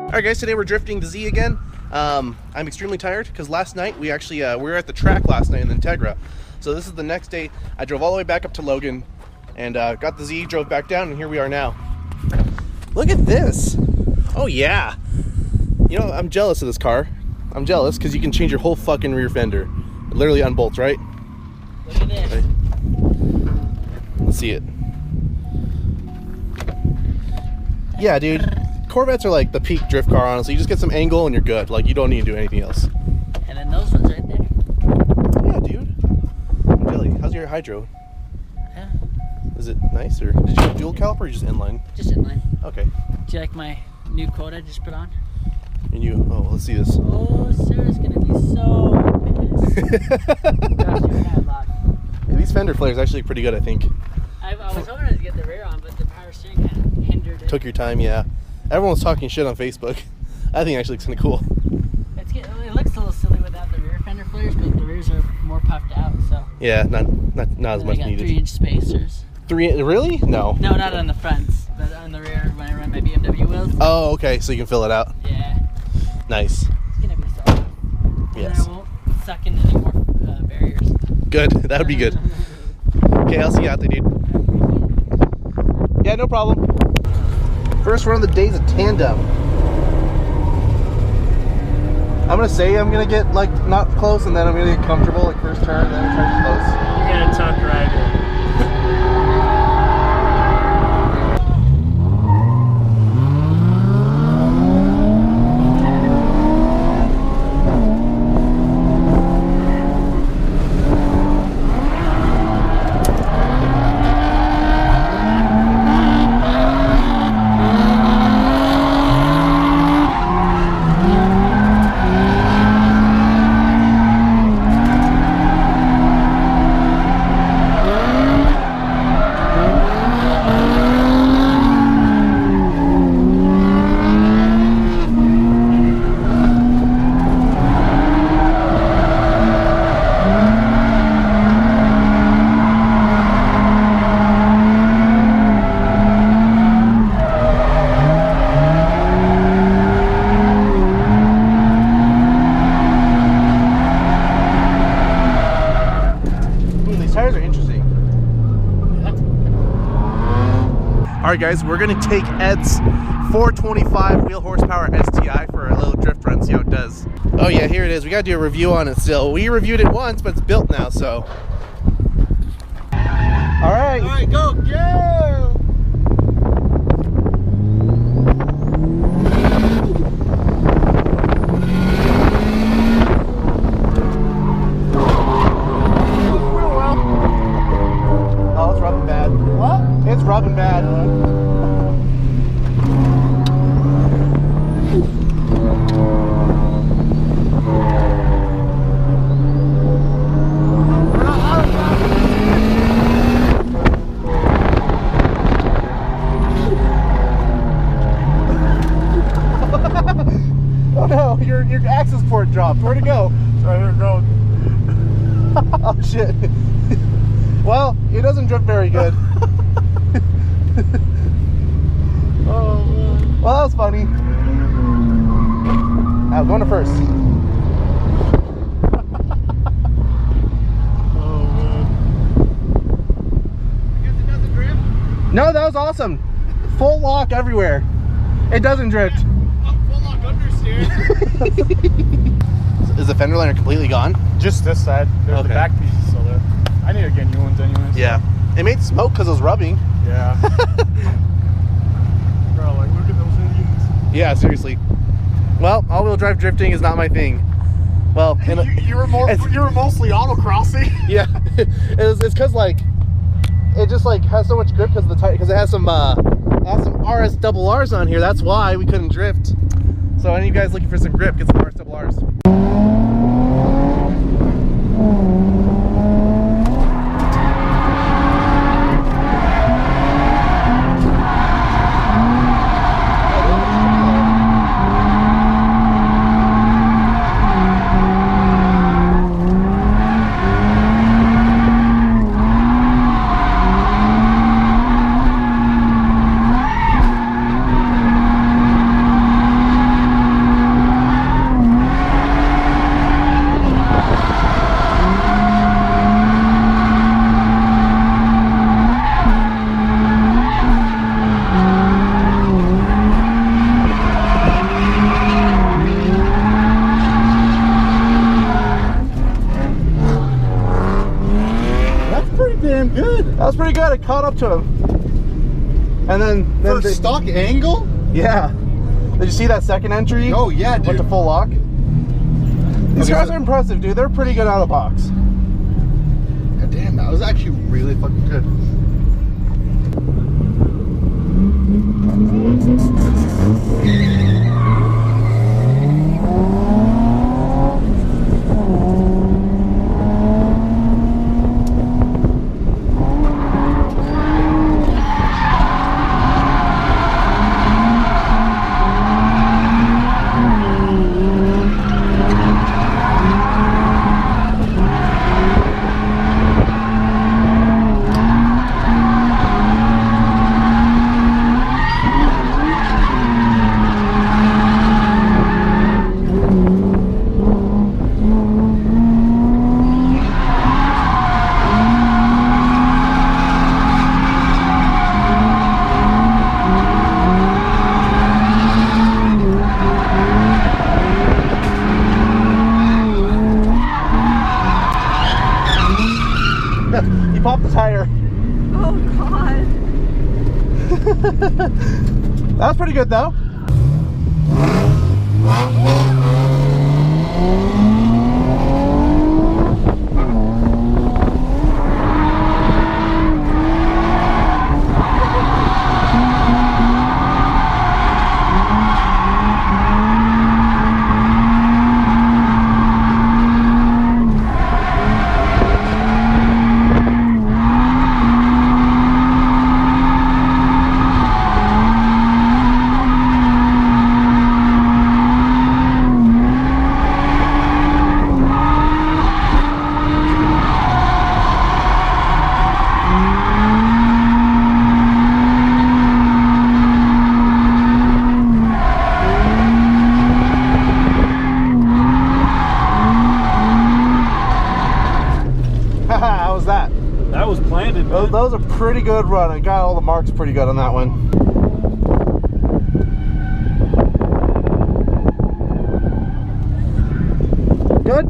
Alright guys, today we're drifting the Z again. I'm extremely tired because last night we actually we were at the track last night in Integra. So this is the next day. I drove all the way back up to Logan and got the Z, drove back down, and here we are now. Look at this. Oh yeah. You know, I'm jealous of this car. I'm jealous because you can change your whole fucking rear fender. It literally unbolts, right? Look at this. Right. Let's see it. Yeah, dude. Corvettes are like the peak drift car, honestly. You just get some angle and you're good. Like, you don't need to do anything else. And then those ones right there. Yeah, dude. Really, how's your hydro? Yeah. Is it nice, or did you have dual caliper or just inline? Just inline. Okay. Do you like my new quote I just put on? And you, oh, let's see this. Oh, Sarah's gonna be so pissed. Gosh, you're mad lock. These fender flares are actually pretty good, I think. I was hoping to get the rear on, but the power steering kind of hindered it. Took your time, yeah. Everyone was talking shit on Facebook. I think it actually looks kind of cool. It looks a little silly without the rear fender flares, but the rears are more puffed out, so. Yeah, not as much got needed. 3-inch spacers. Really? No. No, not on the fronts, but on the rear when I run my BMW wheels. Oh, okay, so you can fill it out. Yeah. Nice. It's gonna be soft. Yes. And I won't suck in any more barriers. Good. That would be good. Okay, I'll see you out there, dude. Yeah, no problem. First run of the day is a Tandem. I'm gonna say I'm gonna get like not close, and then I'm gonna get comfortable like first turn, and then I'm trying to get close. You're gonna tuck right in. Alright guys, we're going to take Ed's 425 wheel horsepower STI for a little drift run, see how it does. Oh yeah, here it is. We got to do a review on it still. We reviewed it once, but it's built now, so. Alright. Alright, go! Oh, it's rubbing bad. What? It's rubbing bad. Oh no, your access port dropped. Where'd it go? Right here, go. Oh shit. Well, it doesn't drift very good. Oh, man. Well, that was funny. I'm going to first. Oh, man. I guess it doesn't drift? No, that was awesome. Full lock everywhere. It doesn't drift. Oh, full lock understeer. Is the fender liner completely gone? Just this side. There's Okay. the back piece is still there. I need to get new ones anyways. Yeah. It made smoke because it was rubbing. Yeah. Bro, like, look at those Indians. Yeah, seriously. Well, all-wheel drive drifting is not my thing. Well, You were mostly autocrossing. yeah, it's because like it just like has so much grip because it has some RS double R's on here. That's why we couldn't drift. So any of you guys looking for some grip, get some RS double R's. pretty good. I caught up to him. And then For stock angle? yeah. Did you see that second entry? Oh yeah, dude. Went to full lock. These cars are impressive, dude. They're pretty good out of the box. God damn, that was actually really fucking good. He popped the tire. Oh God. That was pretty good though. How was that? That was planted, That was a pretty good run. I got all the marks pretty good on that one. Good?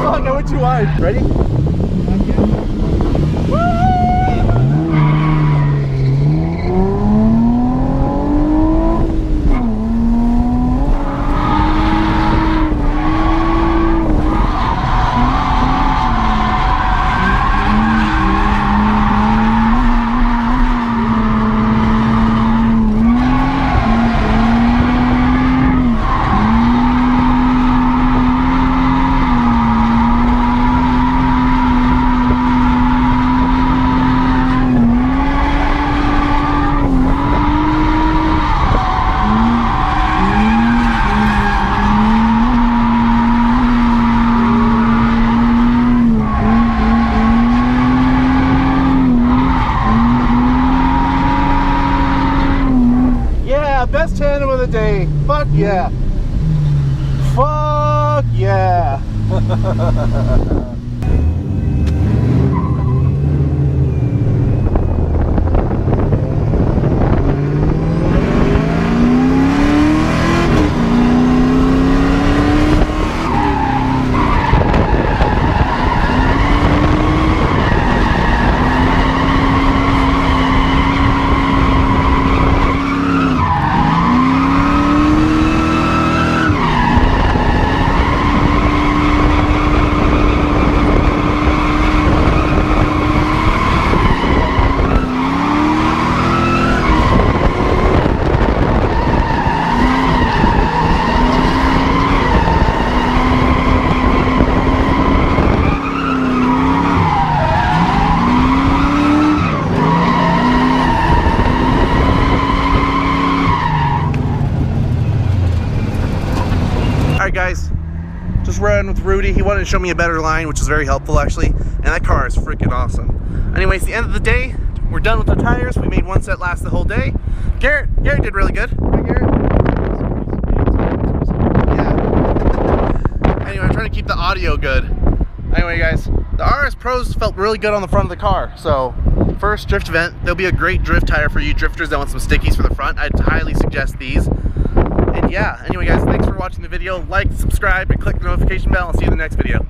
Fuck, I went too wide. Ready? Best tandem of the day. Fuck yeah. Fuck yeah. Alright guys, just ran with Rudy. He wanted to show me a better line, which is very helpful actually. And that car is freaking awesome. Anyways, the end of the day, we're done with our tires. We made one set last the whole day. Garrett did really good. Right, Garrett? Yeah. Anyway, I'm trying to keep the audio good. Anyway, guys, the RS Pros felt really good on the front of the car. So, first drift event, there'll be a great drift tire for you drifters that want some stickies for the front. I'd highly suggest these. And yeah, anyway guys, thanks for watching the video. Like, subscribe, and click the notification bell. I'll see you in the next video.